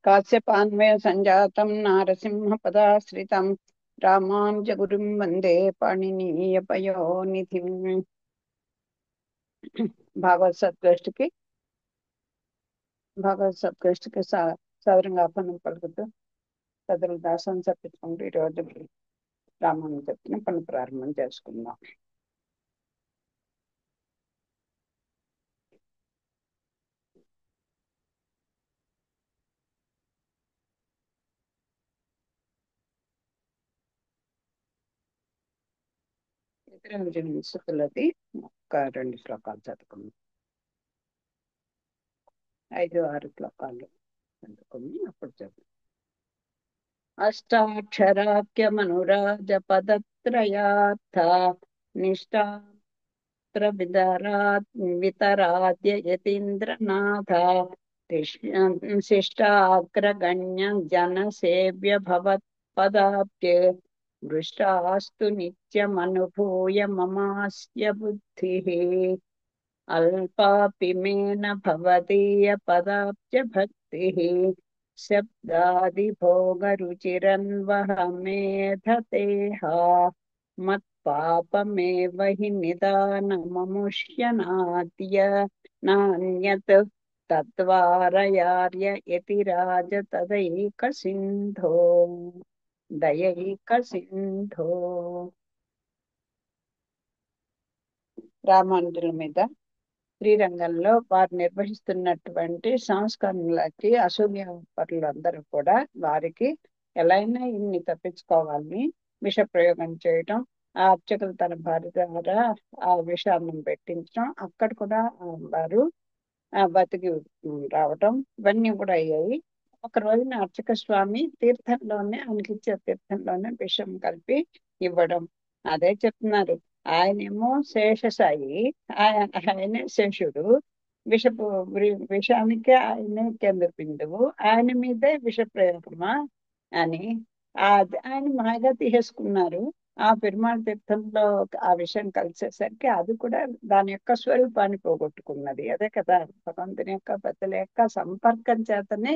కాశ్యపాన్వయ సంజాతం నారసింహపదాశ్రితం రామానుజగురుం వందే పాణినీయపయోనిధిం. భాగవత్ సద్గోష్ఠికి సవిరంగా ఆహ్వానం పలుకుతూ సదరు దాసం చెప్పించుకుంటూ ఈరోజు రామాను చెప్పిన పని ప్రారంభం చేసుకుందాం. స్థుతులది ఒక 2 శ్లోకాలు చదువుకుందాం. 5-6 శ్లోకాలు చదువుకుని అప్పుడు చదువు. అష్టాక్షరాఖ్యమనురాజ పదత్రయార్థ నిష్ఠా వితరాద్య యతీంద్రనాథ శిష్టాగ్రగణ్య జన సేవ్య భవత్పదాబ్జే దృష్టాస్తు నిత్యమనుభూయ మమాస్య బుద్ధిః అల్పాపి మేన భవదీయ పదాబ్జ భక్తిః శబ్దాది భోగ రుచిరన్వహమేధతేహ మత్పాపమేవ హి నిదానమముష్యనాద్య నాన్యత్ తద్వారయార్య యతిరాజ తదైక సింధో దయైక సింధో. రామానుజుల మీద శ్రీరంగంలో వారు నిర్వహిస్తున్నటువంటి సంస్కరణలకి అసూయ పరులందరూ కూడా వారికి ఎలా అయినా ఇన్ని తప్పించుకోవాలని విష ప్రయోగం చేయటం, ఆ అర్చకులు తన భార్య ద్వారా ఆ విషాన్నం పెట్టించడం, అక్కడ కూడా వారు బతికి రావటం ఇవన్నీ కూడా అయ్యాయి. ఒక రోజున అర్చక స్వామి తీర్థంలోనే ఆయనకి ఇచ్చే తీర్థంలోనే విషం కలిపి ఇవ్వడం. అదే చెప్తున్నారు. ఆయనేమో శేషసాయి, ఆయనే శేషుడు, విషపు విషానికి ఆయనే కేంద్ర బిందువు, ఆయన మీదే విష ప్రయోగమా అని ఆయన మాయగా తీసేసుకున్నారు. ఆ పెరుమాళ తీర్థంలో ఆ విషయం కలిసేసరికి అది కూడా దాని యొక్క స్వరూపాన్ని పోగొట్టుకున్నది. అదే కదా, భగవంతుని యొక్క పెద్దల యొక్క సంపర్కం చేతనే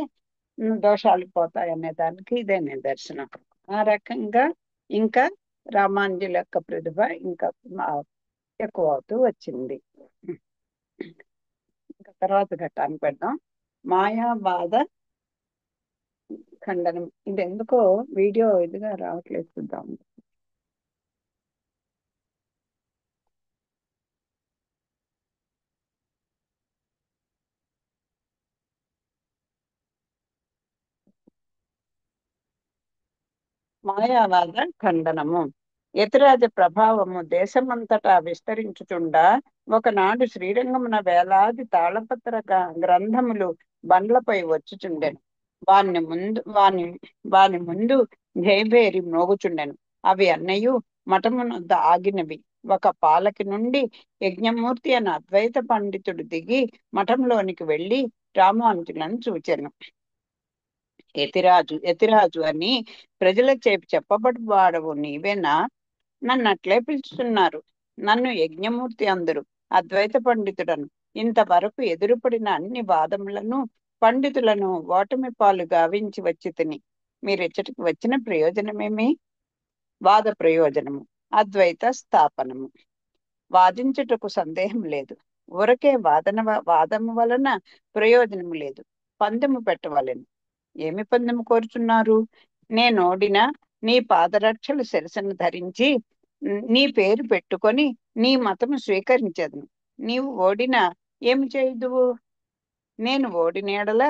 దోషాలు పోతాయి అనే దానికి ఇదే నిదర్శనం. ఆ రకంగా ఇంకా రామానుజుల యొక్క ప్రతిభ ఇంకా ఎక్కువ అవుతూ వచ్చింది. ఇంకా తర్వాత ఘట్టానికి పెడదాం. మాయావాద ఖండనం. ఇది ఎందుకో వీడియో ఇదిగా రావట్లేదు, చూద్దాం. మాయావాద ఖండనము. యతిరాజ ప్రభావము దేశమంతటా విస్తరించుచుండా ఒకనాడు శ్రీరంగమున వేలాది తాళపత్ర గ్రంథములు బండ్లపై వచ్చుచుండెను. వాని ముందు భేబేరి మోగుచుండెను. అవి అన్నయు మఠమునొద్ద ఆగినవి. ఒక పాలకి నుండి యజ్ఞమూర్తి అనే అద్వైత పండితుడు దిగి మఠంలోనికి వెళ్లి రామానుజులను చూచెను. యతిరాజు అని ప్రజల చేపి చెప్పబడి వాడవు నీవేనా? నన్ను అట్లే పిలుచుతున్నారు. నన్ను యజ్ఞమూర్తి అందరు, అద్వైత పండితుడను. ఇంతవరకు ఎదురుపడిన అన్ని వాదములను పండితులను ఓటమి పాలు గావించి వచ్చి తిని మీరెచ్చటికి వచ్చిన ప్రయోజనమేమి? వాద ప్రయోజనము, అద్వైత స్థాపనము. వాదించుటకు సందేహం లేదు. ఊరకే వాదము వలన ప్రయోజనము లేదు. పందెము పెట్టవలెను. ఏమి పందెము కోరుచున్నారు? నేనోడిన నీ పాదరక్షలు శిరసను ధరించి నీ పేరు పెట్టుకొని నీ మతము స్వీకరించదును. నీవు ఓడినా ఏమి చేయుదువు? నేను ఓడిన ఎడల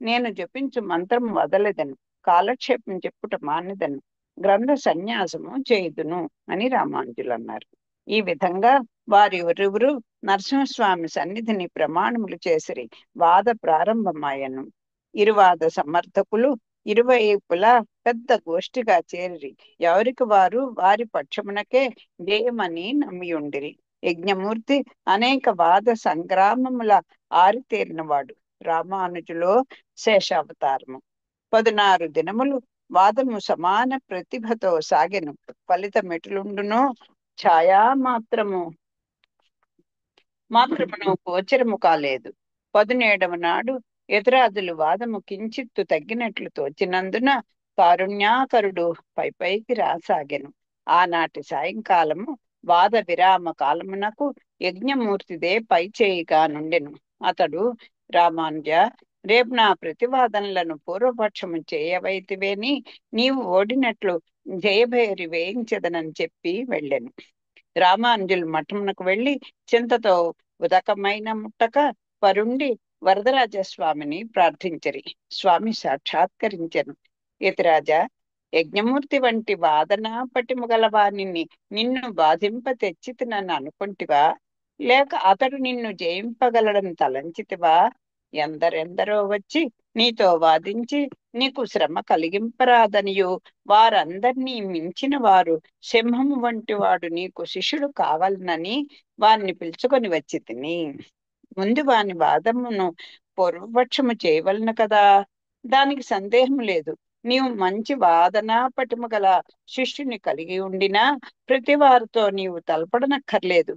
నేను జపించు మంత్రము వదలెదను, కాలక్షేపం చెప్పుట మానెదను, గ్రంథ సన్యాసము చేయుదును అని రామానుజులు అన్నారు. ఈ విధంగా వారి ఎవరెవరు నరసింహస్వామి సన్నిధిని ప్రమాణములు చేసిరి. వాద ప్రారంభమాయను. ఇరువాద సమర్థకులు ఇరువైపులా పెద్ద గోష్ఠిగా చేరి ఎవరికి వారు వారి పక్షమునకే జయమని నమ్మియుండిరి. యజ్ఞమూర్తి అనేక వాద సంగ్రామముల ఆరితేరినవాడు. రామానుజులో శేషావతారము. 16 దినములు వాదము సమాన ప్రతిభతో సాగెను. ఫలితమెట్లుండునో ఛాయా మాత్రమును గోచరము కాలేదు. 17వ నాడు ఎదురాదులు వాదము కించిత్తు తగ్గినట్లు తోచినందున కారుణ్యాకరుడు పైకి రాసాగెను. ఆనాటి సాయంకాలము వాద విరామ కాలమునకు యజ్ఞమూర్తిదే పై చేయిగా నుండెను. అతడు, రామానుజ, రేపు నా ప్రతివాదనలను పూర్వపక్షము చేయవైతివేని నీవు ఓడినట్లు జయభేరి వేయించదనని చెప్పి వెళ్ళెను. రామానుజులు మఠమునకు వెళ్లి చింతతో ఉదకమైన ముట్టక పరుండి వరదరాజస్వామిని ప్రార్థించరి. స్వామి సాక్షాత్కరించెను. యతిరాజా, యజ్ఞమూర్తి వంటి వాదన పటిము గలవానిని నిన్ను బాధింప తెచ్చితినని అనుకుంటివా, లేక అతడు నిన్ను జయింపగలడని తలంచితివా? ఎందరెందరో వచ్చి నీతో వాదించి నీకు శ్రమ కలిగింపరాదనియు, వారందరినీ మించిన వారు సింహము వంటి వాడు నీకు శిష్యుడు కావాలనని వారిని పిలుచుకొని వచ్చి తిని ముందు వాని వాదమును పూర్వపక్షము చేయవలను కదా. దానికి సందేహం లేదు. నీవు మంచి వాదనా పటిమ గల శిష్యుని కలిగి ఉండినా ప్రతి వారితో నీవు తలపడనక్కర్లేదు.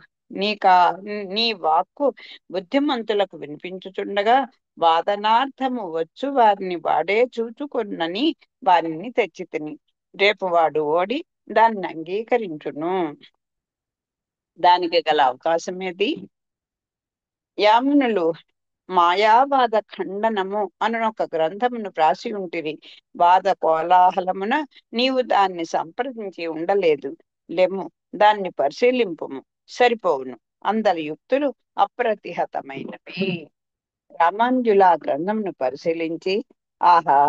నీ వాక్కు బుద్ధిమంతులకు వినిపించుచుండగా వాదనార్థము వచ్చు వారిని వాడే చూచుకొన్నని వారిని తెచ్చి తిని. రేపు వాడు ఓడి దాన్ని అంగీకరించును. దానికి గల అవకాశమేది? యామునులు మాయావాద ఖండనము అను ఒక గ్రంథమును వ్రాసి ఉంటిరి. వాద కోలాహలమున నీవు దాన్ని సంప్రదించి ఉండలేదు. లెమ్ము, దాన్ని పరిశీలింపుము, సరిపోవును. అందరి యుక్తులు అప్రతిహతమైనవి. రామానుజుల ఆ గ్రంథమును పరిశీలించి, ఆహా,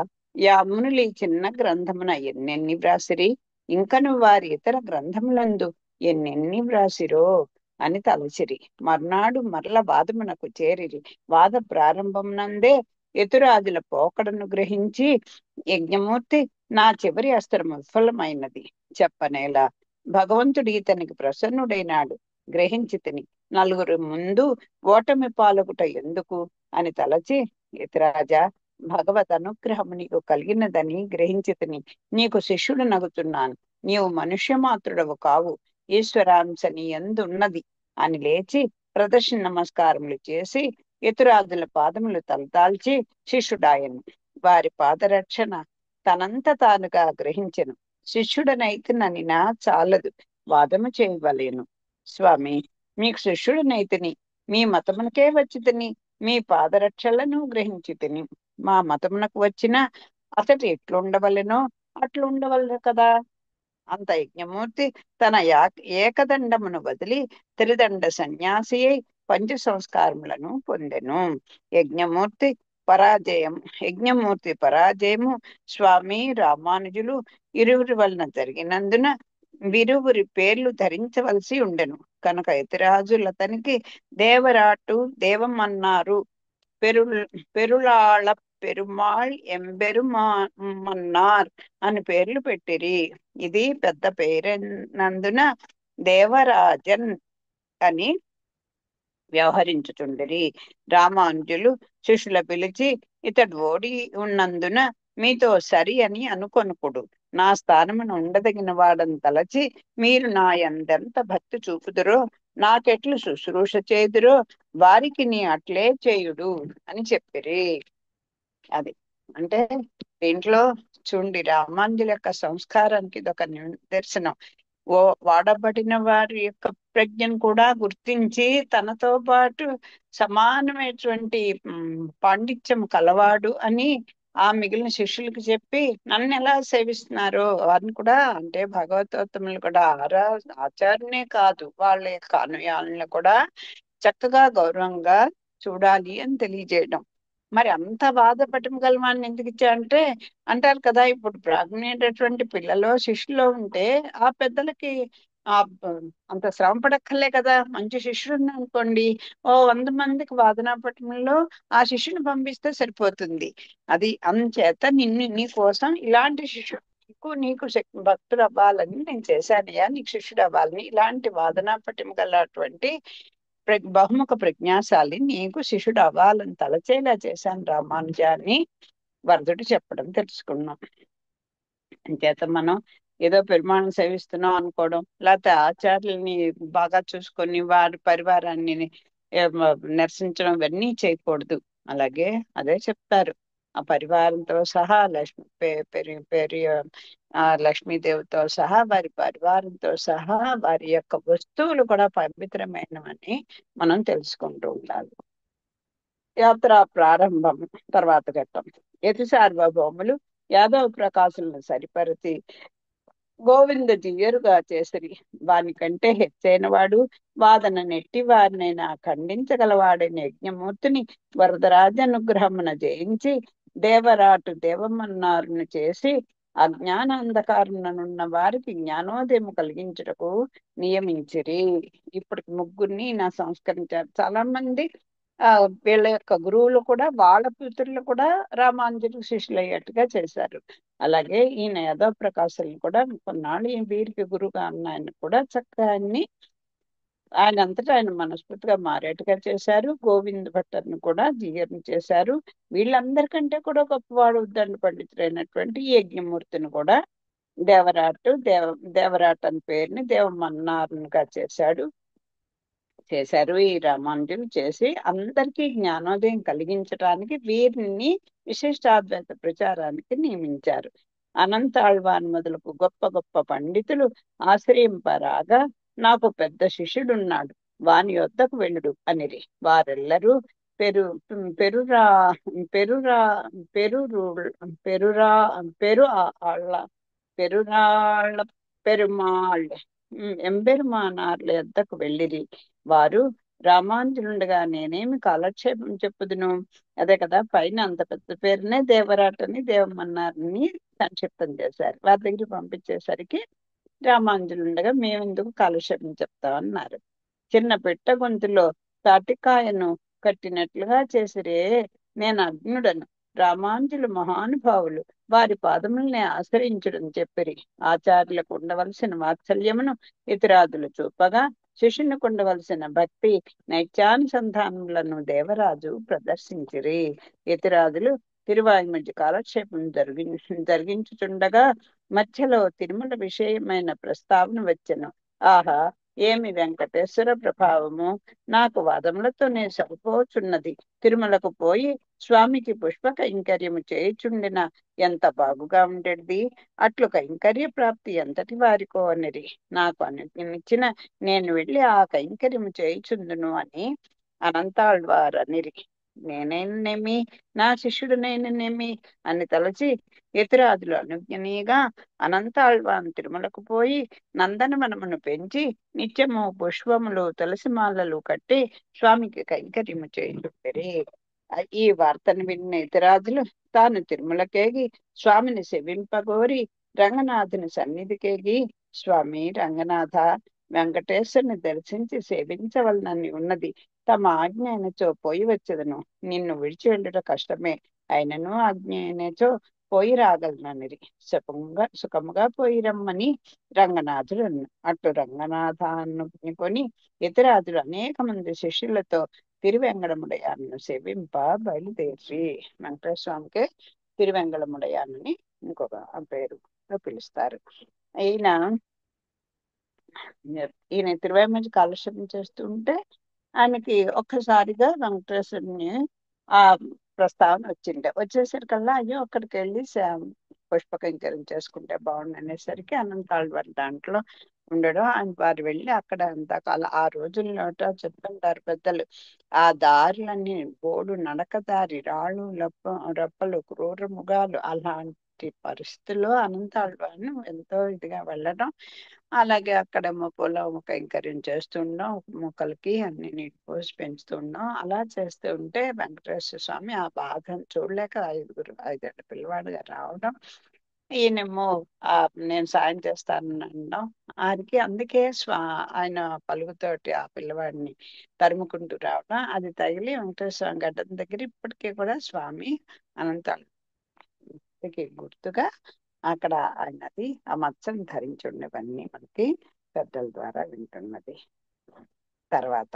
యామునులు ఈ చిన్న గ్రంథమున ఎన్నెన్ని వ్రాసిరి, ఇంకను వారి ఇతర గ్రంథములందు ఎన్నెన్ని వ్రాసిరో అని తలచిరి. మర్నాడు మరల వాదమునకు చేరిరి. వాద ప్రారంభమునందే ఎదురాదుల పోకడను గ్రహించి, యజ్ఞమూర్తి, నా చివరి అస్త్రము విఫలమైనది చెప్పనేలా. భగవంతుడు ఇతనికి ప్రసన్నుడైనాడు, గ్రహించి తిని. నలుగురు ముందు ఓటమి పాలగుట ఎందుకు అని తలచి, యతిరాజా, భగవద్ అనుగ్రహము నీకు కలిగినదని గ్రహించి తిని నీకు శిష్యుడు నగుతున్నాను. నీవు మనుష్య మాత్రుడవు కావు, ఈశ్వరాంశ నీ యందు ఉన్నది అని లేచి ప్రదర్శన నమస్కారములు చేసి యతురాదుల పాదములు తలదాల్చి శిష్యుడాయను. వారి పాదరక్షణ తనంత తానుగా గ్రహించెను. శిష్యుడనైతిననినా చాలదు, వాదము చేయవలేను. స్వామి, మీకు శిష్యుడనైతిని, మీ మతమునకే వచ్చి తిని, మీ పాదరక్షలను గ్రహించి తిని. మా మతమునకు వచ్చిన అతడు ఎట్లుండవలెనో అట్లుండవలను కదా. అంత యజ్ఞమూర్తి తన ఏకదండమును వదిలి త్రిదండ సన్యాసి అయి పంచ సంస్కారములను పొందెను. యజ్ఞమూర్తి పరాజయము స్వామి రామానుజులు ఇరువురి వలన జరిగినందున విరువురి పేర్లు ధరించవలసి ఉండెను. కనుక యతిరాజులతనికి దేవరాటు దేవమన్నారు, పెరుళాళ పెరుమాళ్ ఎంబెరుమన్నార్ అని పేర్లు పెట్టిరి. ఇది పెద్ద పేరైనందున దేవరాజన్ అని వ్యవహరించుచుండిరి. రామానుజులు శిష్యుల పిలిచి, ఇతడు ఓడి ఉన్నందున మీతో సరి అని అనుకొనుకుడు. నా స్థానమును ఉండదగిన వాడని తలచి మీరు నా ఎందెంత భక్తి చూపుదురో, నాకెట్లు శుశ్రూష చేదురో వారికి నీ అట్లే చేయుడు అని చెప్పిరి. అది అంటే దీంట్లో చూడండి, రామానుజుల యొక్క సంస్కారానికి ఇది ఒక నిదర్శనం. వాడబడిన వారి యొక్క ప్రజ్ఞను కూడా గుర్తించి తనతో పాటు సమానమైనటువంటి పాండిత్యం కలవాడు అని ఆ మిగిలిన శిష్యులకు చెప్పి నన్ను ఎలా సేవిస్తున్నారో వారిని కూడా, అంటే భగవతోత్తములు కూడా ఆచార్యునే కాదు వాళ్ళ యొక్క అనుయాలను కూడా చక్కగా గౌరవంగా చూడాలి అని తెలియజేయడం. మరి అంత బాధపడటం గలవాన్ని ఎందుకు ఇచ్చా అంటే, అంటారు కదా, ఇప్పుడు ప్రాజ్ఞమైనటువంటి పిల్లలో శిష్యులో ఉంటే ఆ పెద్దలకి అంత శ్రమ పడక్కర్లే కదా. మంచి శిష్యుడు అనుకోండి, 100 మందికి వాదనా పటంలో ఆ శిష్యుని పంపిస్తే సరిపోతుంది. అది అందుచేత నీ కోసం ఇలాంటి శిష్యుడు నీకు భక్తుడు అవ్వాలని నేను చేశానయ్యా, నీకు శిష్యుడు అవ్వాలని, ఇలాంటి వాదనా పటం గలటువంటి బహుముఖ ప్రజ్ఞాశాలి నీకు శిష్యుడు అవ్వాలని తలచేలా చేశాను రామానుజాన్ని వరదుడు చెప్పడం తెలుసుకున్నాం. అంచేత మనం ఏదో పెరుమాణం సేవిస్తున్నాం అనుకోవడం, లేకపోతే ఆచార్యుల్ని బాగా చూసుకొని వారి పరివారాన్ని నిరసించడం ఇవన్నీ చేయకూడదు. అలాగే అదే చెప్తారు. ఆ పరివారంతో సహా లక్ష్మి లక్ష్మీదేవితో సహా వారి పరివారంతో సహా వారి యొక్క వస్తువులు కూడా పవిత్రమైనవని మనం తెలుసుకుంటూ ఉండాలి. యాత్ర ప్రారంభం తర్వాత ఘట్టం. యతి సార్వభౌములు యాదవ ప్రకాశులను సరిపరిచి గోవింద దివ్యరుగా చేసిరి. వాని కంటే హెచ్చైన వాడు వాదన నెట్టి వారినైనా ఖండించగలవాడైన యజ్ఞమూర్తిని వరదరాజనుగ్రహమున జయించి దేవరాటు దేవమన్నారును చేసి అజ్ఞాన అంధకారమునున్న వారికి జ్ఞానోదయము కలిగించుటకు నియమించిరి. ఇప్పటికి ముగ్గురిని నా సంస్కరించారు. చాలా మంది వీళ్ళ యొక్క గురువులు కూడా వాళ్ళ పుత్రులు కూడా రామానుజులకు శిష్యులు అయ్యేట్టుగా చేశారు. అలాగే ఈయన యాదవ ప్రకాశులను కూడా కొన్నాళ్ళు ఈ వీరికి గురువుగా ఉన్న ఆయన కూడా చక్కగా ఆయన అంతటా ఆయన మనస్ఫూర్తిగా మారేట్టుగా చేశారు. గోవింద భట్టర్ని కూడా జీర్ణం చేశారు. వీళ్ళందరికంటే కూడా గొప్పవాడు ఉద్దండ పండితుడైనటువంటి ఈ యజ్ఞమూర్తిని కూడా దేవరాట్ అని పేరుని దేవమన్నారునిగా చేశారు. ఈ రామానుజులు చేసి అందరికీ జ్ఞానోదయం కలిగించడానికి వీరిని విశిష్టాద్వైత ప్రచారానికి నియమించారు. అనంతాళ్వాన్ మొదలకు గొప్ప గొప్ప పండితులు ఆశ్రయింపరాగా నాకు పెద్ద శిష్యుడున్నాడు, వాని యొద్దకు వెళ్ళుడు అనిరి. వారెల్లరూ పెరు పెరురా పెరురా పెరురు పెరురా పెరు ఆళ్ళ పెరురాళ్ళ పెరుమాళ్ ఎంబెరుమానార్ల యొద్దకు వెళ్ళిరి. వారు రామానుజులుండగా నేనేమి కాలక్షేపం చెప్పుదును. అదే కదా, పైన అంత పెద్ద పేరునే దేవరాటని దేవమన్నారని సంక్షిప్తం చేశారు. వారి దగ్గరికి పంపించేసరికి రామానుజులుండగా మేమెందుకు కాలక్షేపం చెప్తామన్నారు. చిన్న పెట్ట గొంతులో తాటికాయను కట్టినట్లుగా చేసిరే. నేను అజ్ఞుడను. రామానుజులు మహానుభావులు, వారి పాదములనే ఆశ్రయించడం చెప్పిరి. ఆచార్యులకు ఉండవలసిన వాత్సల్యమును ఇతరాదులు చూపగా శిష్యునికి ఉండవలసిన భక్తి నైత్యానుసంధానములను దేవరాజు ప్రదర్శించిరి. ఇతరాదులు తిరువాయి కాలక్షేపం జరిగించుచుండగా మధ్యలో తిరుమల విషయమైన ప్రస్తావన వచ్చెను. ఆహా, ఏమి వెంకటేశ్వర ప్రభావము! నాకు వాదములతోనే సరిపోచున్నది. తిరుమలకు పోయి స్వామికి పుష్ప కైంకర్యము చేయుచుండిన ఎంత బాగుగా ఉండేది. అట్లు కైంకర్య ప్రాప్తి ఎంతటి వారికో అనిరి. నాకు అనుజ్ఞనిచ్చిన నేను వెళ్ళి ఆ కైంకర్యము చేయుచుందును అని అనంతాళ్వారనిరి. నేనైననేమి, నా శిష్యుడినైననేమి అని తలచి ఇతరాదులు అనుజ్ఞనీయగా అనంతాళ్వాన్ తిరుమలకు పోయి నందనవనమును పెంచి నిత్యము పుష్పములు తులసిమాలలు కట్టి స్వామికి కైంకర్యము చేయుచుండిరి. ఈ వార్తను విన్న ఇతరాజులు తాను తిరుమలకేగి స్వామిని సేవింపగోరి రంగనాథుని సన్నిధికేగి, స్వామి రంగనాథ, వెంకటేశ్వరుని దర్శించి సేవించవలనని ఉన్నది. తమ ఆజ్ఞ అయినచో పోయి వచ్చేదను. నిన్ను విడిచి వెళ్ళుట కష్టమే, అయినను ఆజ్ఞ అయినచో పోయి రాగలననిరి. సుఖముగా పోయి రమ్మని రంగనాథుడు అట్లు రంగనాథాన్ని కొని ఇతరాదులు అనేక మంది శిష్యులతో తిరువెంగళముడయాను సేవింప బయలుదేరి. వెంకటేశ్వర స్వామికి తిరువెంగళముడయానని ఇంకొక పేరుగా పిలుస్తారు. ఈయన తిరువెంగళ కాలక్షేపం చేస్తుంటే ఆయనకి ఒక్కసారిగా వెంకటేశ్వరుని ఆ ప్రస్తావన వచ్చేసరికల్లా అయ్యో అక్కడికి వెళ్ళి పుష్ప కైంకర్యం చేసుకుంటే బాగుండు అనేసరికి అనంతాళ్వారి దాంట్లో ఉండడం, ఆయన వారు వెళ్ళి అక్కడ అంతకాలం ఆ రోజుల్లో చెప్తుంటారు పెద్దలు, ఆ దారులన్నీ బోడు నడక దారి, రాళ్ళు రప్పలు, క్రూర మృగాలు, అలాంటి పరిస్థితుల్లో అనంతాళ్వారిని ఎంతో ఇదిగా వెళ్ళడం. అలాగే అక్కడేమో పొలం కైంకర్యం చేస్తున్నాం, మొక్కలకి అన్ని నీటి పోసి పెంచుతున్నాం. అలా చేస్తూ ఉంటే వెంకటేశ్వర స్వామి ఆ బాధను చూడలేక ఐదేళ్ల పిల్లవాడిగా రావడం, ఈయనేమో నేను సాయం చేస్తానని అనడం. అందుకే ఆయన పలుగుతోటి ఆ పిల్లవాడిని తరుముకుంటూ రావడం, అది తగిలి వెంకటేశ్వర స్వామి గడ్డం దగ్గర ఇప్పటికీ కూడా స్వామి అనంతానికి గుర్తుగా అక్కడ ఆయనది ఆ మత్స్యం ధరించుండేవన్నీ మనకి పెద్దల ద్వారా వింటున్నది. తర్వాత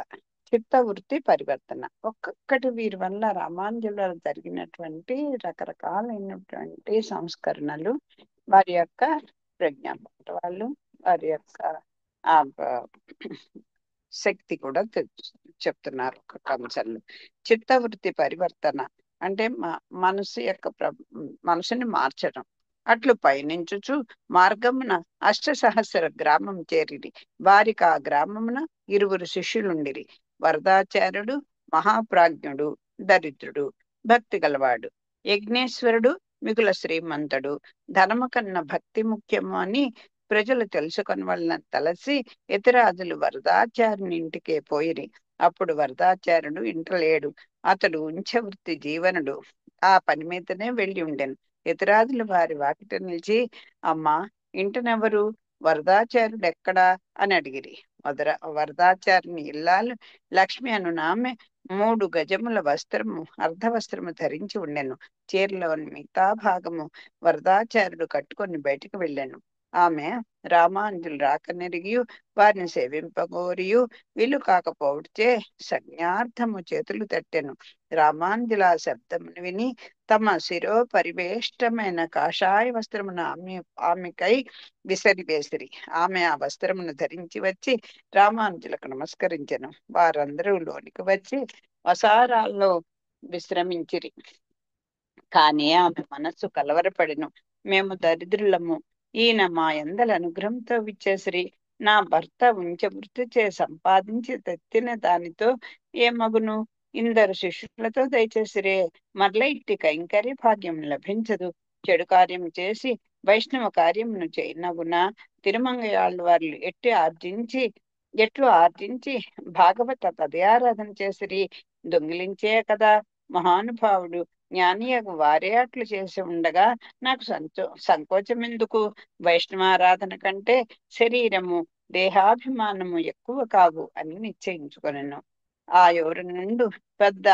చిత్తవృత్తి పరివర్తన. ఒక్కొక్కటి వీరి వల్ల రామానుజుల జరిగినటువంటి రకరకాలైనటువంటి సంస్కరణలు వారి యొక్క వాళ్ళు వారి యొక్క శక్తి కూడా చెప్తున్నారు ఒక కంసంలో. చిత్తవృత్తి పరివర్తన అంటే మనసు యొక్క మనసుని మార్చడం. అట్లు పయనించుచు మార్గమున అష్టసహస్ర గ్రామం చేరిరి. వారికి ఆ గ్రామమున 2 శిష్యులుండిరి. వరదాచార్యుడు మహాప్రాజ్ఞుడు, దరిద్రుడు, భక్తి గలవాడు. యజ్ఞేశ్వరుడు మిగుల శ్రీమంతుడు. ధనము కన్నా భక్తి ముఖ్యము అని ప్రజలు తెలుసుకొని వాళ్ళని తలసి యతిరాజులు వరదాచార్యుని ఇంటికే పోయిరి. అప్పుడు వరదాచార్యుడు ఇంట లేడు. అతడు ఉంచవృత్తి జీవనుడు. ఆ పని మీదనే వెళ్ళి ఉండెను. యతిరాజులు వారి వాకిట నిలిచి, అమ్మా, ఇంటనెవరు, వరదాచార్యుడు ఎక్కడా అని అడిగిరి. వరదాచార్యుని ఇల్లాలు లక్ష్మి అను ఆమె 3 గజముల వస్త్రము అర్ధవస్త్రము ధరించి ఉండెను. చీరలోని మిగతా భాగము వరదాచార్యుడు కట్టుకొని బయటికి వెళ్ళాను. ఆమె రామానుజులు రాకనెరిగి వారిని సేవింపగోరియు వీలు కాకపోవచ్చే సంజ్ఞార్థము చేతులు తట్టెను. రామానుజుల ఆ శబ్దమును విని తమ శిరో పరివేష్టమైన కాషాయ వస్త్రమును ఆమెకై విసిరివేసిరి. ఆమె ఆ వస్త్రమును ధరించి వచ్చి రామానుజులకు నమస్కరించెను. వారందరూ లోనికి వచ్చి వసారాల్లో విశ్రమించిరి. కానీ ఆమె మనస్సు కలవరపడెను. మేము దరిద్రులము, ఈయన మా యందల అనుగ్రహంతో విచ్చేసిరి. నా భర్త ఉంచవృత్తి చే సంపాదించి తెత్తిన దానితో ఏమగును? ఇందరు శిష్యులతో దయచేసిరే మరల ఇట్టి కైంకర్య భాగ్యం లభించదు. చెడు కార్యం చేసి వైష్ణవ కార్యమును చేయనగున. తిరుమంగయాళ్ళ వారు ఎట్లు ఆర్జించి భాగవత పదయారాధన చేసిరి. దొంగిలించే కదా మహానుభావుడు జ్ఞానియగు వారే అట్లు చేసి ఉండగా నాకు సంకోచం ఎందుకు? వైష్ణవారాధన కంటే శరీరము దేహాభిమానము ఎక్కువ కావు అని నిశ్చయించుకొనెను. ఆ ఎవరి నుండి పెద్ద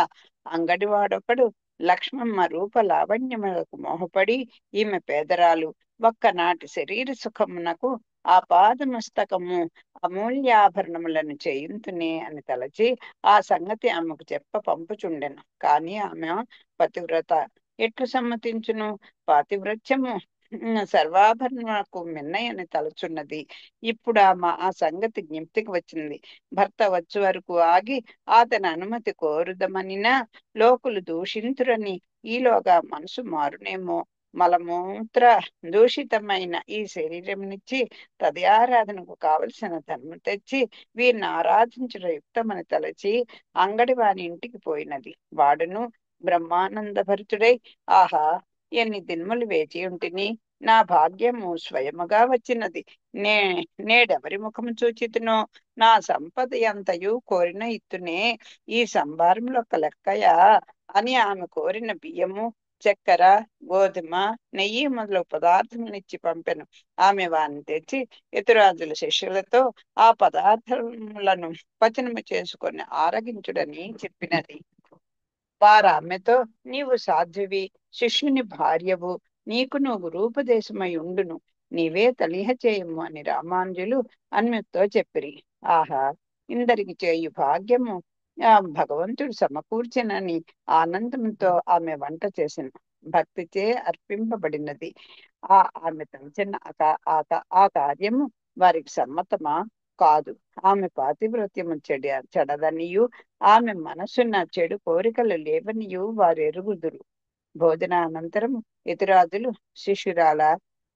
అంగడివాడొకడు లక్ష్మమ్మ రూప లావణ్యములకు మోహపడి ఈమె పేదరాలు, ఒక్కనాటి శరీర సుఖమునకు ఆ పాదమస్తకము అమూల్యాభరణములను చేయింతునే అని తలచి ఆ సంగతి ఆమెకు చెప్ప పంపుచుండెను. కానీ ఆమె పతివ్రత ఎట్లు సమ్మతించును? పాతివ్రత్యము సర్వాభరణకు మిన్నయని తలచున్నది. ఇప్పుడు ఆ సంగతి జ్ఞప్తికి వచ్చింది. భర్త వచ్చే వరకు ఆగి అతని అనుమతి కోరుదమనినా లోకులు దూషింతురని ఈలోగా మనసు మారునేమో. మలమూత్ర దూషితమైన ఈ శరీరంనిచ్చి తదయారాధనకు కావలసిన ధనము తెచ్చి వీరిని ఆరాధించుట యుక్తమని తలచి అంగడి వాని ఇంటికి పోయినది. వాడును బ్రహ్మానంద భరితుడై, ఆహా, ఎన్ని దినములు వేచి ఉంటిని, నా భాగ్యము స్వయముగా వచ్చినది. నేడెవరి ముఖము చూచితునో, నా సంపద ఎంతయు కోరిన ఇత్తునే, ఈ సంభారంలో ఒక లెక్కయా అని ఆమె కోరిన బియ్యము, చక్కెర, గోధుమ, నెయ్యి మొదలగు పదార్థములిచ్చి పంపెను. ఆమె వారిని తెచ్చి యతిరాజుల శిష్యులతో ఆ పదార్థములను పచనము చేసుకొని ఆరగించుడని చెప్పినది. వారు ఆమెతో, నీవు సాధ్వివి, శిష్యుని భార్యవు, నీకు నువ్వు రూపదేశమై ఉండును, నీవే తలిహ చేయము అని రామానుజులు అన్యుతో చెప్పిరి. ఆహా, ఇందరికి చేయు భాగ్యము భగవంతుడు సమకూర్చినని ఆనందంతో ఆమె వంట చేసిన భక్తిచే అర్పింపబడినది. ఆమె తలచిన ఆ కార్యము వారికి సమ్మతమా? కాదు. ఆమె పాతివ్రత్యము చెడదనియు ఆమె మనసున్న చెడు కోరికలు లేవనియు వారు ఎరుగుదురు. భోజనానంతరం యతిరాజులు శిష్యురాల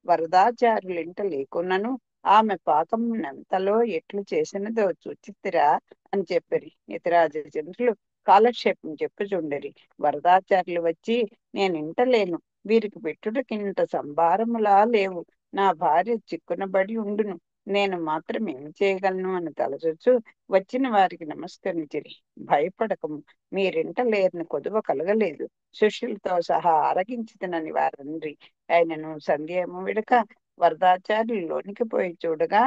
వరదాచార్యులింట లేకున్నను ఆమె పాకం నెంతలో ఎట్లు చేసినదో చూచితిరా అని చెప్పిరి. యతిరాజు చంద్రులు కాలక్షేపం చెప్పుచుండరి. వరదాచార్యులు వచ్చి, నేను ఇంటలేను, వీరికి పెట్టుటకింత సంభారములా లేవు, నా భార్య చిక్కునబడి ఉండును, నేను మాత్రం ఏం చేయగలను అని తలచొచ్చు వచ్చిన వారికి నమస్కరించిరి. భయపడకము, మీరింట లేరని కొదువ కలగలేదు, శిష్యులతో సహా ఆరగించితనని వారండ్రి. ఆయనను సందేహము విడక వరదాచార్యులు లోనికి పోయి చూడగా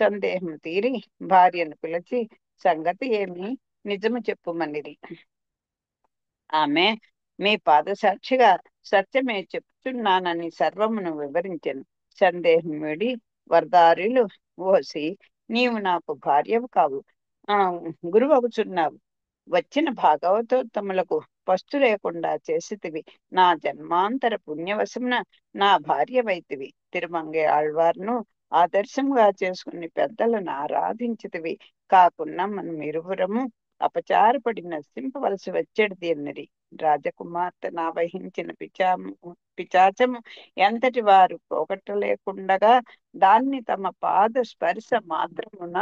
సందేహం తీరి భార్యను పిలిచి సంగతి ఏమి నిజము చెప్పుమనిరి. ఆమె, మీ పాదసాక్షిగా సత్యమే చెప్తున్నానని సర్వమును వివరించెను. సందేహం విడి వరదారులు, ఓసి, నీవు నాకు భార్యవు కావు, గురువవుచున్నావు. వచ్చిన భాగవతోత్తములకు పస్తు లేకుండా చేసితివి. నా జన్మాంతర పుణ్యవశమున నా భార్యవైతివి. తిరుమంగై ఆళ్వార్ను ఆదర్శంగా చేసుకుని పెద్దలను ఆరాధించితివి. కాకున్నా మనం ఇరువురము అపచారపడి నశింపవలసి వచ్చేది అన్నది. రాజకుమార్తె నా వహించిన పిచాచము ఎంతటి వారు పోగొట్టలేకుండగా దాన్ని తమ పాద స్పర్శ మాత్రమున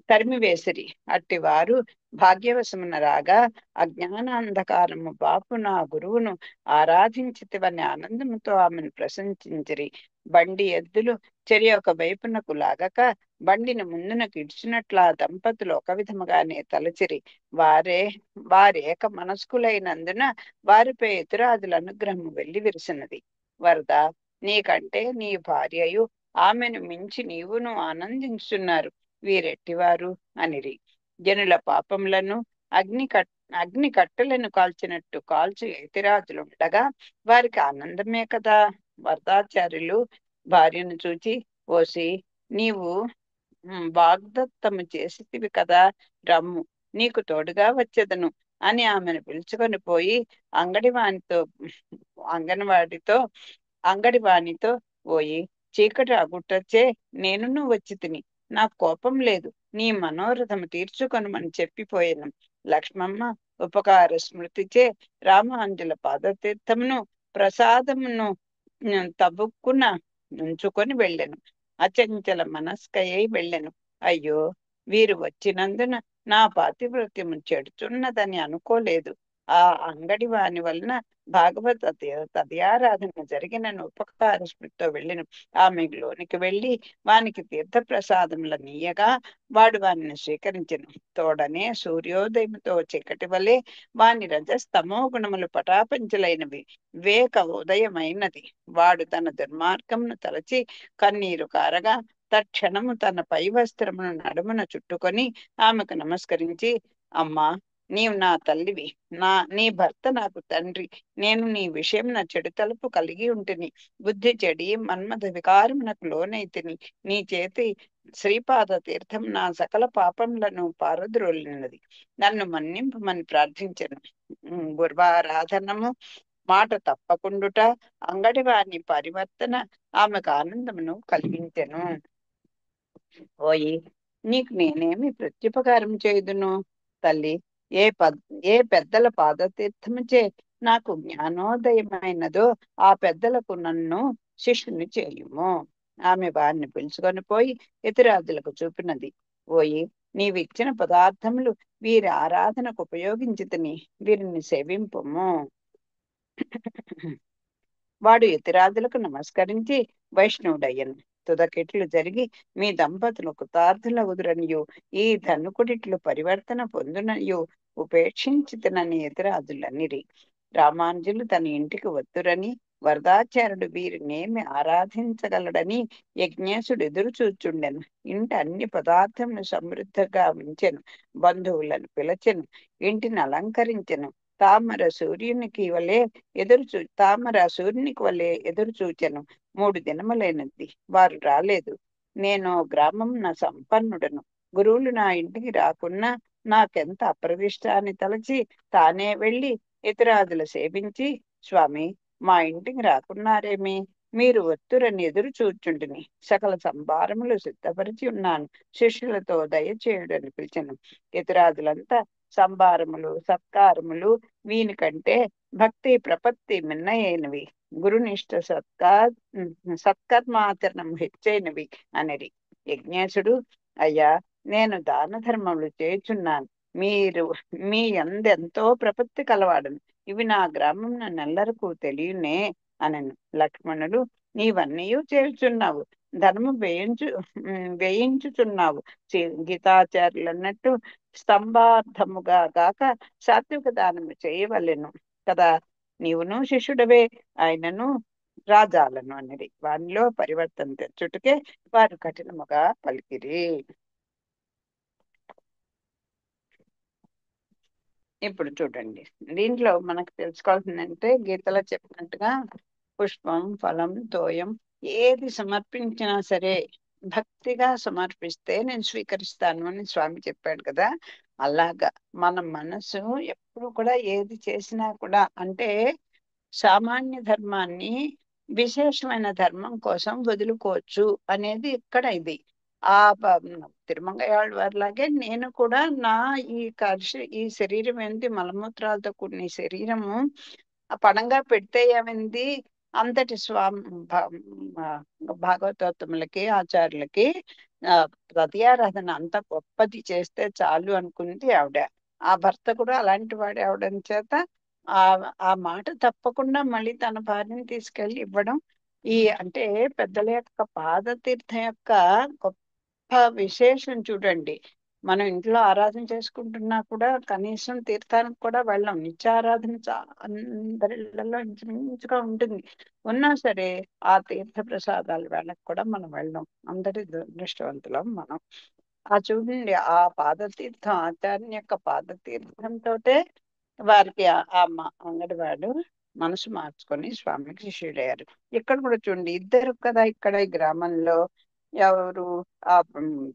తరిమివేసిరి. అట్టివారు భాగ్యవశమున రాగా అజ్ఞానాంధకారము బాపు నా గురువును ఆరాధించితివని ఆనందముతో ఆమెను ప్రశంసించిరి. బండి ఎద్దులు చెరి ఒక వైపునకు లాగక బండిని ముందునకు ఇడ్చినట్లా దంపతులు ఒక విధముగానే తలచిరి. వారేక మనస్కులైనందున వారిపై ఎదురాదుల అనుగ్రహం వెళ్లి విరిసినది. వరద, నీకంటే నీ భార్యయు ఆమెను మించి నీవును ఆనందించున్నారు. వీరెట్టివారు అనిరి. జనుల పాపములను అగ్ని కట్టెలను కాల్చినట్టు కాల్చి యతిరాజులుండగా వారికి ఆనందమే కదా. వరదాచార్యులు భార్యను చూచి, ఓసి నీవు వాగ్దత్తము చేసితివి కదా, రమ్ము, నీకు తోడుగా వచ్చేదను అని ఆమెను పిలుచుకొని పోయి అంగడివానితో పోయి, చీకటి అగుటచ్చే నేనును వచ్చి తిని, నాకు కోపం లేదు, నీ మనోరథము తీర్చుకొనమని చెప్పిపోయాను. లక్ష్మమ్మ ఉపకార స్మృతిచే రామాంజుల పాదతీర్థమును ప్రసాదమును తబుక్కున ఉంచుకొని వెళ్ళెను. అచంచల మనస్కయ్యి వెళ్ళెను. అయ్యో, వీరు వచ్చినందున నా పాతివ్రత్యము చెడుచున్నదని అనుకోలేదు. ఆ అంగడి వాని వలన భాగవత తదయారాధన జరిగినను ఉపకార స్మృతితో వెళ్ళెను. ఆమె లోనికి వెళ్ళి వానికి తీర్థ ప్రసాదముల నీయగా వాడు వానిని స్వీకరించెను. తోడనే సూర్యోదయముతో చీకటి వలె వాని రజస్తమో గుణములు పటాపంచలైనవి. వేక ఉదయమైనది. వాడు తన దుర్మార్గమును తలచి కన్నీరు కారగా తక్షణము తన పై వస్త్రమును నడుమున చుట్టుకొని ఆమెకు నమస్కరించి, అమ్మా, నీవు నా తల్లివి, నీ భర్త నాకు తండ్రి. నేను నీ విషయం నా చెడు తలుపు కలిగి ఉంటిని. బుద్ధి చెడి మన్మథ వికారమునకు లోనైతిని. నీ చేతి శ్రీపాద తీర్థం నా సకల పాపములను పారద్రోలినది. నన్ను మన్నింపమని ప్రార్థించను. గుర్వారాధనము మాట తప్పకుండుట అంగడి వాని పరివర్తన ఆమెకు ఆనందమును కలిగించెను. ఓయి, నీకు నేనేమి ప్రత్యుపకారం చేయుదును తల్లి? ఏ పెద్దల పాదతీర్థముచే నాకు జ్ఞానోదయమైనదో ఆ పెద్దలకు నన్ను శిష్యుని చేయుము. ఆమె వారిని పిలుచుకొని పోయి యతిరాజులకు చూపినది. ఓయి, నీవిచ్చిన పదార్థములు వీరి ఆరాధనకు ఉపయోగించి తిని వీరిని సేవింపుము. వాడు యతిరాజులకు నమస్కరించి వైష్ణవుడయ్యను. తుదకిట్లు జరిగి మీ దంపతులు కృతార్థులగుదురనియు ఈ ధనుకుడిట్లు పరివర్తన పొందుననియు ఉపేక్షించితనని యతిరాజులనిరి. రామానుజులు తన ఇంటికి వత్తురని వరదాచార్యుడు వీరినేమి ఆరాధించగలడని యజ్ఞేశుడు ఎదురు చూచుండెను. ఇంటి అన్ని పదార్థములు సమృద్ధిగా ఉంచెను. బంధువులను పిలచెను. ఇంటిని అలంకరించెను. తామర సూర్యునికి వలె ఎదురు చూచెను. 3 దినములైనది, వారు రాలేదు. నేను గ్రామం నా సంపన్నుడను. గురువులు నా ఇంటికి రాకున్నా నాకెంత అప్రదిష్ట అని తలచి తానే వెళ్ళి ఇతరాదులు సేవించి, స్వామి, మా ఇంటికి రాకున్నారేమి? మీరు ఒత్తురని ఎదురు చూచుంటిని. సకల సంభారములు సిద్ధపరిచి ఉన్నాను. శిష్యులతో దయచేయుడని పిలిచెను. ఇతరాదులంతా సంభారములు సత్కారములు వీనికంటే భక్తి ప్రపత్తి మిన్నయైనవి, గురునిష్ట సత్కర్మాచరణం హెచ్చైనవి అనిరి. యజ్ఞేశుడు, అయ్యా, నేను దాన ధర్మములు చేయుచున్నాను. మీ ఎందెంతో ప్రపత్తి కలవాడను. ఇవి నా గ్రామం నెల్లరకు తెలియనే అనను. లక్ష్మణుడు, నీవన్నయూ చేయుచున్నావు, ధర్మం వేయించుచున్నావు. గీతాచార్యులు అన్నట్టు స్తంభార్థముగా గాక సాత్విక దానము చేయవలెను కదా. నీవును శిష్యుడవే, ఆయనను రాజాలను అన్నది. వానిలో పరివర్తన తెచ్చుటకే వారు కఠినముగా పలికిరి. ఇప్పుడు చూడండి, దీంట్లో మనకు తెలుసుకోవాల్సిందంటే గీతలో చెప్పినట్టుగా పుష్పం, ఫలం, తోయం ఏది సమర్పించినా సరే భక్తిగా సమర్పిస్తే నేను స్వీకరిస్తాను అని స్వామి చెప్పాడు కదా. అలాగా మన మనసు ఎప్పుడు కూడా ఏది చేసినా కూడా, అంటే సామాన్య ధర్మాన్ని విశేషమైన ధర్మం కోసం వదులుకోవచ్చు అనేది ఇక్కడ ఇది. ఆ తిరుమంగయ్య వారిలాగే నేను కూడా నా ఈ శరీరం ఏంటి మలమూత్రాలతో కూడిన ఈ శరీరము ఆ పణంగా పెడితే ఏమైంది, అంతటి స్వామి భాగవతోత్తములకి ఆచార్యులకి ఆ ప్రతియారాధన అంత గొప్పది చేస్తే చాలు అనుకుంది ఆవిడ. ఆ భర్త కూడా అలాంటి వాడే అవడం చేత ఆ ఆ మాట తప్పకుండా మళ్ళీ తన భార్యని తీసుకెళ్లి ఇవ్వడం. అంటే పెద్దల యొక్క పాదతీర్థం యొక్క విశేషం చూడండి. మనం ఇంట్లో ఆరాధన చేసుకుంటున్నా కూడా కనీసం తీర్థానికి కూడా వెళ్ళం. నిత్యారాధన అందరి ఇళ్లలో ఇంచుమించుగా ఉంటుంది. ఉన్నా సరే ఆ తీర్థ ప్రసాదాల వేళకు కూడా మనం వెళ్ళం. అందరి దురదృష్టవంతులం మనం. చూడండి, ఆ పాదతీర్థం ఆచార్య యొక్క పాదతీర్థంతో వారికి అంగడివాడు మనసు మార్చుకొని స్వామికి శిష్యుడయ్యారు. ఇక్కడ కూడా చూడండి, ఇద్దరు కదా ఇక్కడ ఈ గ్రామంలో. ఎవరు? ఆ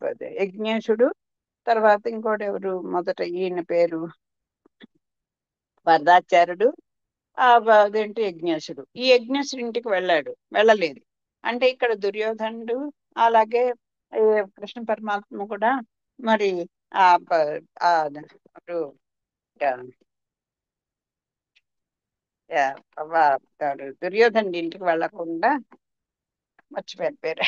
అదే యజ్ఞేశుడు, తర్వాత ఇంకోటి ఎవరు, మొదట ఈయన పేరు వరదాచార్యుడు, అదేంటి యజ్ఞేశుడు. ఈ యజ్ఞేశుడి ఇంటికి వెళ్ళలేదు. అంటే ఇక్కడ దుర్యోధనుడు, అలాగే ఈ కృష్ణ పరమాత్మ కూడా మరి ఆ ప- ఆ ఎవరు, ఆ, ఆ, దుర్యోధనుడి ఇంటికి వెళ్ళకుండా మర్చిపోయారు పేరు,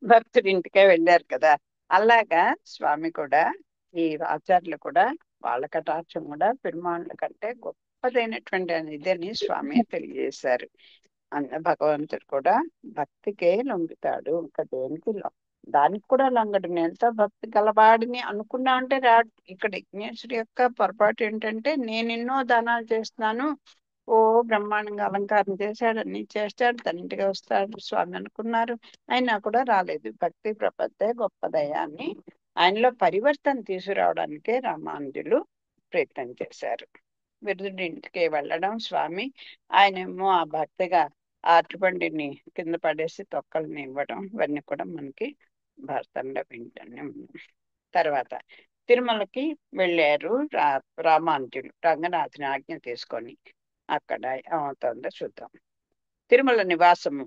భక్తుడి ఇంటికే వెళ్ళారు కదా. అలాగా స్వామి కూడా, ఈ ఆచార్యులు కూడా, వాళ్ళ కటాక్షం కూడా పెరుమాళ్ళ కంటే గొప్పదైనటువంటి ఇదని స్వామి తెలియజేశారు. భగవంతుడు కూడా భక్తికే లొంగుతాడు, ఇంకా దేనికి దానికి కూడా లొంగడు. నేను ఎంత భక్తి గలవాడిని అనుకున్నా అంటే రాడు. ఇక్కడ యజ్ఞేశ్వరి యొక్క పొరపాటు ఏంటంటే, నేను ఎన్నో దానాలు చేస్తున్నాను, ఓ బ్రహ్మాండంగా అలంకారం చేశాడు, అన్ని చేస్తాడు, తన ఇంటికి వస్తాడు స్వామి అనుకున్నారు. అయినా కూడా రాలేదు. భక్తి ప్రపత్తే గొప్పదయ్యా అని ఆయనలో పరివర్తన తీసుకురావడానికే రామానుజులు ప్రయత్నం చేశారు. విరుదుడి ఇంటికి వెళ్ళడం స్వామి, ఆయనేమో ఆ భక్తిగా ఆ అరటిపండిని కింద పడేసి తొక్కల్ని ఇవ్వడం, ఇవన్నీ కూడా మనకి భారతంలో వింటూనే ఉన్నాం. తర్వాత తిరుమలకి వెళ్ళారు రామానుజులు రంగనాథుని ఆజ్ఞ తీసుకొని. అక్కడ ఏమవుతుందో చూద్దాం. తిరుమల నివాసము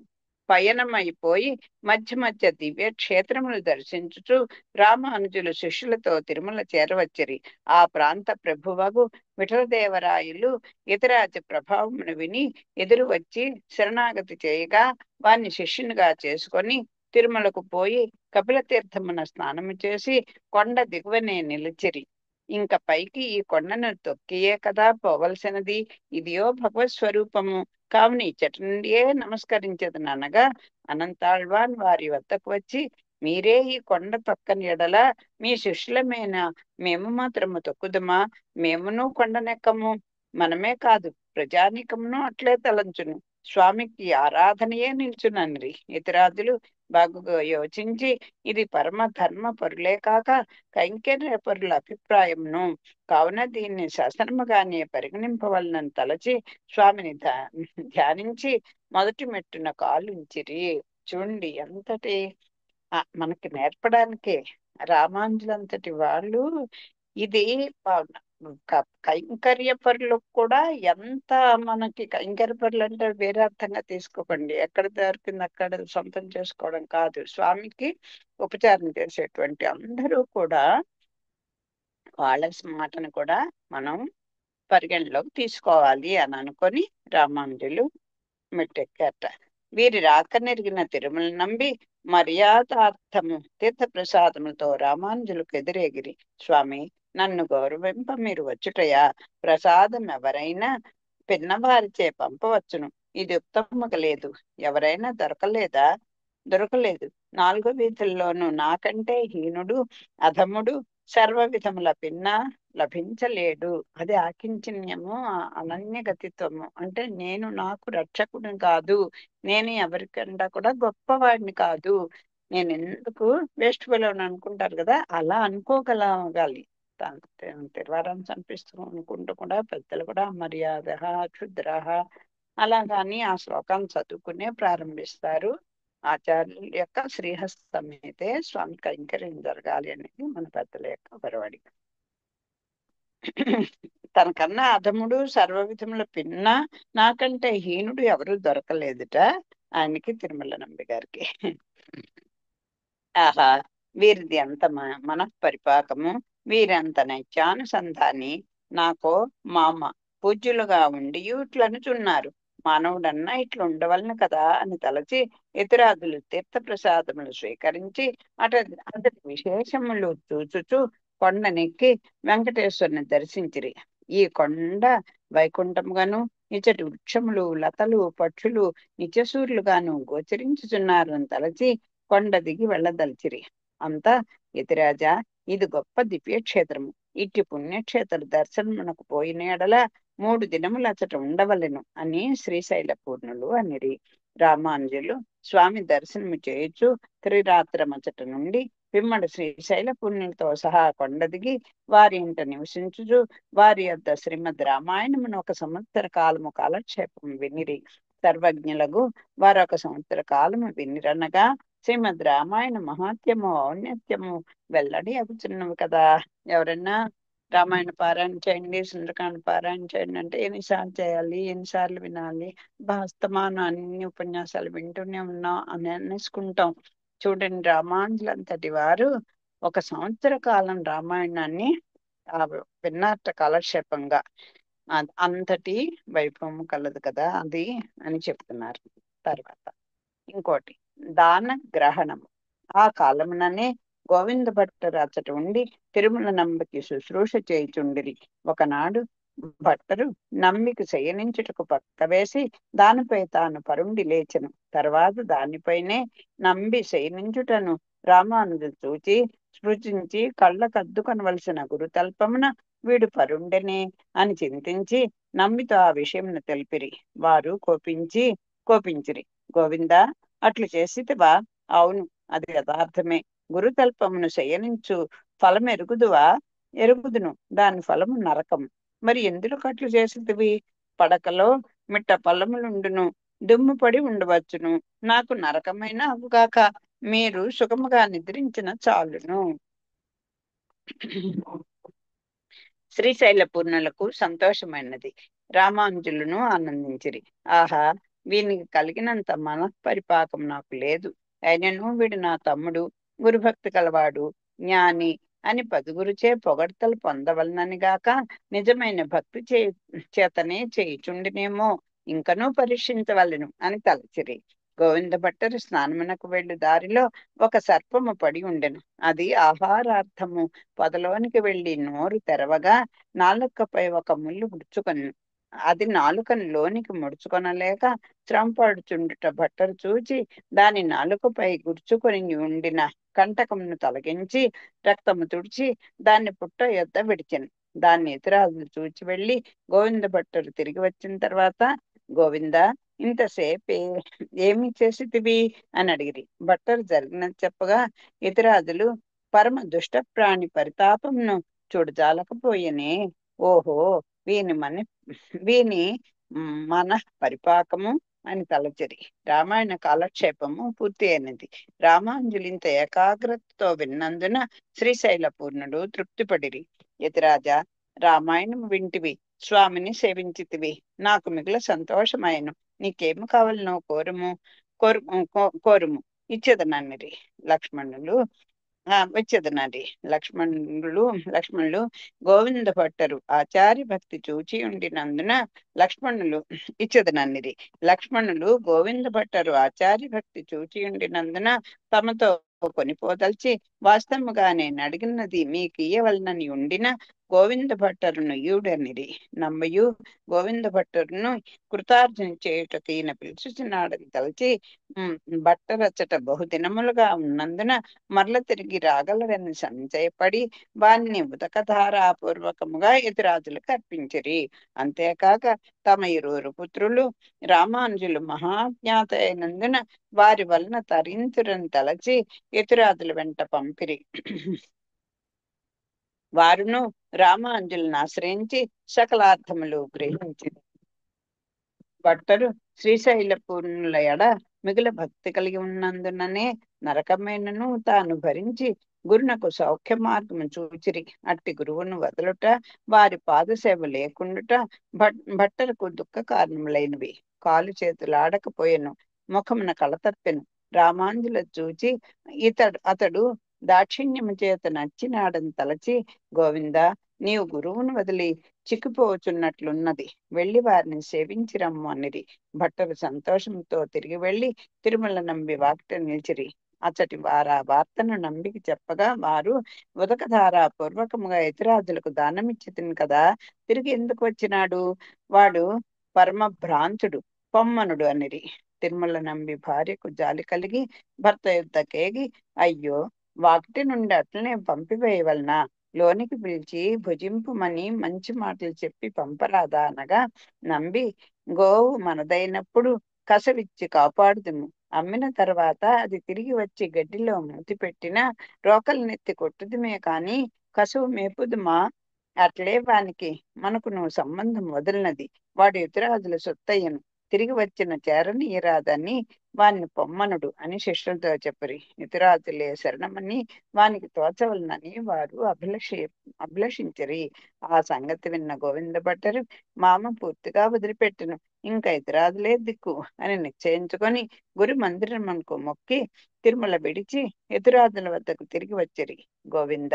పయనమైపోయి మధ్య మధ్య దివ్య క్షేత్రములు దర్శించుచు రామానుజులు శిష్యులతో తిరుమల చేరవచ్చిరి. ఆ ప్రాంత ప్రభువగు విఠలదేవరాయలు ఇతరాజ ప్రభావమును విని ఎదురు వచ్చి శరణాగతి చేయగా వారిని శిష్యునిగా చేసుకొని తిరుమలకు పోయి కపిల తీర్థమున స్నానము చేసి కొండ దిగువనే నిలిచిరి. ఇంక పైకి ఈ కొండను తొక్కియే కదా పోవలసినది, ఇదియో భగవత్ స్వరూపము, కావున ఇచ్చట నుండియే నమస్కరించదనగా అనంతాళ్వాన్ వారి వద్దకు వచ్చి, మీరే ఈ కొండ తొక్కని ఎడల మీ శిష్యులమైన మేము మాత్రము తొక్కుదుమా? మేమును కొండనెక్కము. మనమే కాదు, ప్రజానీకమును అట్లే తలంచును. స్వామికి ఆరాధనయే నిల్చునన్రి. ఇతరాదులు బాగుగా యోచించి, ఇది పరమ ధర్మ పరులే కాక కైంకర్య పరుల అభిప్రాయమును, కావున దీన్ని శాసనముగానే పరిగణింపవలనని తలచి స్వామిని ధ్యానించి మొదటి మెట్టున కాలుంచిరి. చూడండి, ఎంతటి మనకి నేర్పడానికే రామానుజులంతటి వాళ్ళు. ఇది కైంకర్య పరులకు కూడా ఎంత, మనకి కైంకర్య పరులు అంటే వేరే అర్థంగా తీసుకోకండి, ఎక్కడ దొరికింది అక్కడ సొంతం చేసుకోవడం కాదు. స్వామికి ఉపచారం చేసేటువంటి అందరూ కూడా వాళ్ళ మాటను కూడా మనం పరిగణలోకి తీసుకోవాలి అని అనుకొని రామానుజులు మెట్టెక్కారట. వీరి రాక నెరిగిన తిరుమల నంబి మర్యాదార్థము తీర్థ ప్రసాదములతో రామానుజులకు ఎదురేగిరి. స్వామి, నన్ను గౌరవింప మీరు వచ్చుటయా? ప్రసాదం ఎవరైనా పిన్నవారిచే పంపవచ్చును, ఇది ఉత్తమముగా లేదు. ఎవరైనా దొరకలేదు. నాలుగో వీధుల్లోనూ నాకంటే హీనుడు, అధముడు, సర్వ విధముల పిన్న లభించలేడు. అది ఆకించన్యము, అనన్యగతిత్వము. అంటే నేను నాకు రక్షకుడిని కాదు, నేను ఎవరికన్నా కూడా గొప్పవాడిని కాదు, నేను ఎందుకు వేస్ట్ ఫెలోని అనుకుంటారు కదా, అలా అనుకోగలగాలి. తిరువారం చంపిస్తూ అనుకుంటూ కూడా పెద్దలు కూడా మర్యాద క్షుద్ర అలాగని ఆ శ్లోకాన్ని చదువుకునే ప్రారంభిస్తారు. ఆచార్యుల యొక్క శ్రీహస్తం మీదే స్వామి కైంకర్యం జరగాలి అనేది మన పెద్దల యొక్క బరవడి. తనకన్నా అధముడు, సర్వవిధముల పిన్న, నాకంటే హీనుడు ఎవరు దొరకలేదుట ఆయనకి, తిరుమల నంబి గారికి. ఆహా, వీరిది అంత మనఃపరిపాకము, వీరంత నైత్యానుసంధాని, నాకో మామ పూజ్యులుగా ఉండి ఇట్లనుచున్నారు. మానవుడన్నా ఇట్లా ఉండవలను కదా అని తలచి ఇతరాదులు తీర్థప్రసాదములు స్వీకరించి అతడి విశేషములు చూచుచు కొండనెక్కి వెంకటేశ్వరుని దర్శించిరి. ఈ కొండ వైకుంఠముగాను, ఇచ్చటి వృక్షములు, లతలు, పక్షులు నిత్యసూర్యులుగాను గోచరించుచున్నారు అని తలచి కొండ దిగి వెళ్ళదలిచిరి. అంతా యతిరాజా, ఇది గొప్ప దివ్యక్షేత్రము. ఇట్టి పుణ్యక్షేత్ర దర్శనమునకు పోయిన ఎడల 3 దినములు అచ్చట ఉండవలెను అని శ్రీశైల పూర్ణులు అనిరి. రామానుజులు స్వామి దర్శనము చేయొచ్చు త్రిరాత్రమచ్చట నుండి పిమ్మడి శ్రీశైల పూర్ణులతో సహా కొండ దిగి వారి ఇంట నివసించుచు వారి యొద్ద శ్రీమద్ రామాయణమును 1 సంవత్సర కాలము కాలక్షేపం వినిరి. సర్వజ్ఞులకు వారు 1 సంవత్సర కాలము వినిరనగా శ్రీమద్ రామాయణ మహాత్యము ఔన్నత్యము వెల్లడి అగుచున్నవి కదా. ఎవరన్నా రామాయణ పారాయణ చేయండి, సుందరకాండ పారాయణ చేయండి అంటే ఎన్నిసార్లు చేయాలి, ఎన్నిసార్లు వినాలి, భాస్తమానం అన్ని ఉపన్యాసాలు వింటూనే ఉన్నాం అని అనేసుకుంటాం. చూడండి, రామానుజులంతటి వారు 1 సంవత్సర కాలం రామాయణాన్ని విన్నారట కాలక్షేపంగా. అంతటి వైభవం కలదు కదా అది అని చెప్తున్నారు. తర్వాత ఇంకోటి దాన గ్రహణము. ఆ కాలముననే గోవింద భట్టరు అచ్చట ఉండి తిరుమల నంబకి శుశ్రూష చేయుచుండిరి. ఒకనాడు భట్టరు నంబికి శయనించుటకు పక్క వేసి దానిపై తాను పరుండి లేచెను. తర్వాత దానిపైనే నంబి శయనించుటను రామానుజులు చూచి స్పృశించి కళ్ళకద్దుకొనవలసిన గురుతల్పమున వీడు పరుండెనే అని చింతించి నంబితో ఆ విషయమును తెలిపిరి. వారు కోపించిరి. గోవిందా, అట్లు చేసితివా? అవును, అది యథార్థమే. గురుతల్పమును శయనించు ఫలం ఎరుగుదువా? ఎరుగుదును, దాని ఫలము నరకము. మరి ఎందుకు అట్లు చేసితివి? పడకలో మిట్ట ఫలములుండును, దుమ్ము పడి ఉండవచ్చును. నాకు నరకమైన అగుగాక, మీరు సుఖముగా నిద్రించిన చాలును. శ్రీశైల పూర్ణులకు సంతోషమైనది. రామానుజులను ఆనందించిరి. ఆహా, వీనికి కలిగినంత మనఃపరిపాకం నాకు లేదు. అయినను వీడు నా తమ్ముడు, గురుభక్తి కలవాడు, జ్ఞాని అని 10గురుచే పొగడ్తలు పొందవలనని గాక నిజమైన భక్తి చేతనే చేయుచుండినేమో, ఇంకనూ పరీక్షించవలెను అని తలచిరి. గోవింద భట్టరు స్నానమునకు వెళ్ళు దారిలో ఒక సర్పము పడి ఉండెను. అది ఆహారార్థము పొదలోనికి వెళ్లి నోరు తెరవగా నాలుకపై ఒక ముళ్ళు గుచ్చుకొని అది నాలుకను లోనికి ముడుచుకొనలేక శ్రమపడుచుండుట భట్టరు చూచి దాని నాలుకపై గుర్చుకొని ఉండిన కంటకమును తొలగించి రక్తము తుడిచి దాన్ని పుట్ట యొద్ద విడిచెను. దాన్ని ఇతరాలు చూచి వెళ్లి గోవింద భట్టరు తిరిగి వచ్చిన తర్వాత, గోవింద, ఇంతసేపే ఏమి చేసితివి అని అడిగిరి. భట్టరు జరిగినది చెప్పగా ఇతరాదులు పరమ దుష్ట ప్రాణి పరితాపమును చూడజాలకపోయనే. ఓహో, వీని మన పరిపాకము అని తలచిరి. రామాయణ కాలక్షేపము పూర్తి అయినది. రామానుజులు ఇంత ఏకాగ్రతతో విన్నందున శ్రీశైల పూర్ణుడు తృప్తిపడిరి. యతిరాజా, రామాయణం వింటివి, స్వామిని సేవించితివి, నాకు మిగుల సంతోషమైను. నీకేమి కావాలనో కోరుము, ఇచ్చేదననిరి. లక్ష్మణులు వచ్చేదనండి. లక్ష్మణులు గోవింద భట్టరు ఆచార్య భక్తి చూచి ఉండినందున లక్ష్మణులు గోవింద భట్టరు ఆచార్య భక్తి చూచి ఉండినందున తమతో కొనిపోదల్చి వాస్తవముగా నేను అడిగినది మీకు ఇయ్యవలనని ఉండిన గోవింద భట్టరును ఈయుడనిరి. నమ్మయు గోవింద భట్టరును కృతార్జన చేయుటకు ఈయన పిలుచుచున్నాడని తలచి భట్టరచ్చట బహుదినములుగా ఉన్నందున మరల తిరిగి రాగలరని సంశయపడి వారిని ఉదకధారాపూర్వకముగా యతిరాజులకు అర్పించిరి. అంతేకాక తమ 2 పుత్రులు రామానుజులు మహాజ్ఞాత అయినందున వారి వలన తరింతురని తలచి యతిరాజుల వెంట పంపిరి. వారును రామానుజులను ఆశ్రయించి సకలార్థములు గ్రహించింది. భట్టరు శ్రీశైల పూర్ణుల ఎడ మిగుల భక్తి కలిగి ఉన్నందుననే నరకమైనను తాను భరించి గురునకు సౌఖ్య మార్గము చూచిరి. అట్టి గురువును వదలుట, వారి పాదసేవ లేకుండుట భట్టరకు దుఃఖ కారణములైనవి. కాలు చేతులు ఆడకపోయెను, ముఖమున కళతప్పెను. రామానుజుల చూచి అతడు దాక్షిణ్యము చేత నచ్చినాడని తలచి, గోవింద, నీవు గురువును వదిలి చిక్కిపోవచున్నట్లున్నది, వెళ్లి వారిని సేవించి రమ్ము అనిరి. భట్టలు సంతోషంతో తిరిగి వెళ్లి తిరుమల నంబి వాకిట నిలిచిరి. అచ్చటి వారా వార్తను నంబికి చెప్పగా, వారు ఉదకధారా పూర్వకముగా యతిరాజులకు దానమిచ్చితిని కదా, తిరిగి ఎందుకు వచ్చినాడు? వాడు పరమ భ్రాంతుడు, పొమ్మనుడు అనిరి. తిరుమల నంబి భార్యకు జాలి కలిగి భర్త యుద్ధకేగి, అయ్యో, వాకిటి నుండి అట్లనే పంపివేయవలనా? లోనికి పిలిచి భుజింపుమని మంచి మాటలు చెప్పి పంపరాదా అనగా, నంబి, గోవు మనదైనప్పుడు కసవిచ్చి కాపాడుదుము, అమ్మిన తర్వాత అది తిరిగి వచ్చి గడ్డిలో మూతి పెట్టినా రోకలినెత్తి కొట్టుదుమే కాని కసువు మేపుదుమా? అట్లే వానికి మనకును సంబంధం వదిలినది. వాడు యుతిరాజుల సొత్తయ్యను, తిరిగి వచ్చిన చేరనీయరాదని వాని పొమ్మనుడు అని శిష్యులతో చెప్పరి. యుతిరాజులే శరణమని వానికి తోచవలనని వారు అభిలషించిరి. ఆ సంగతి విన్న గోవింద భట్టరు, మామ పూర్తిగా వదిలిపెట్టెను, ఇంకా యుతిరాజులే దిక్కు అని నిశ్చయించుకొని గురి మందిరమునకు మొక్కి తిరుమల విడిచి యతిరాజుల వద్దకు తిరిగి వచ్చిరి. గోవింద,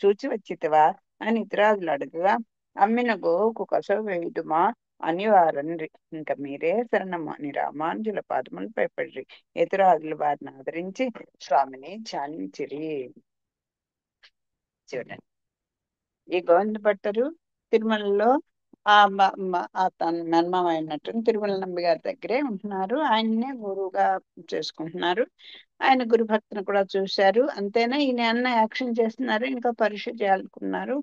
చూచి వచ్చితివా అని యుతిరాజులు అడగగా, అమ్మిన గోవుకు కసవ వేయుదుమా అని వారన్రి. ఇంక మీరే శరణము అని రామానుజుల పాదములపై పడిరి. యతిరాజులు వారిని ఆదరించి స్వామిని ధ్యానించిరి. చూడండి, ఈ గోవింద భట్టరు తిరుమలలో తన మర్మం అయినట్టు తిరుమల నంబి గారి దగ్గరే ఉంటున్నారు. ఆయన్నే గురువుగా చేసుకుంటున్నారు. ఆయన గురు భక్తిని కూడా చూశారు. అంతేనా, ఈయన అన్న యాక్షన్ చేస్తున్నారు, ఇంకా పరీక్ష చేయాలనుకున్నారు.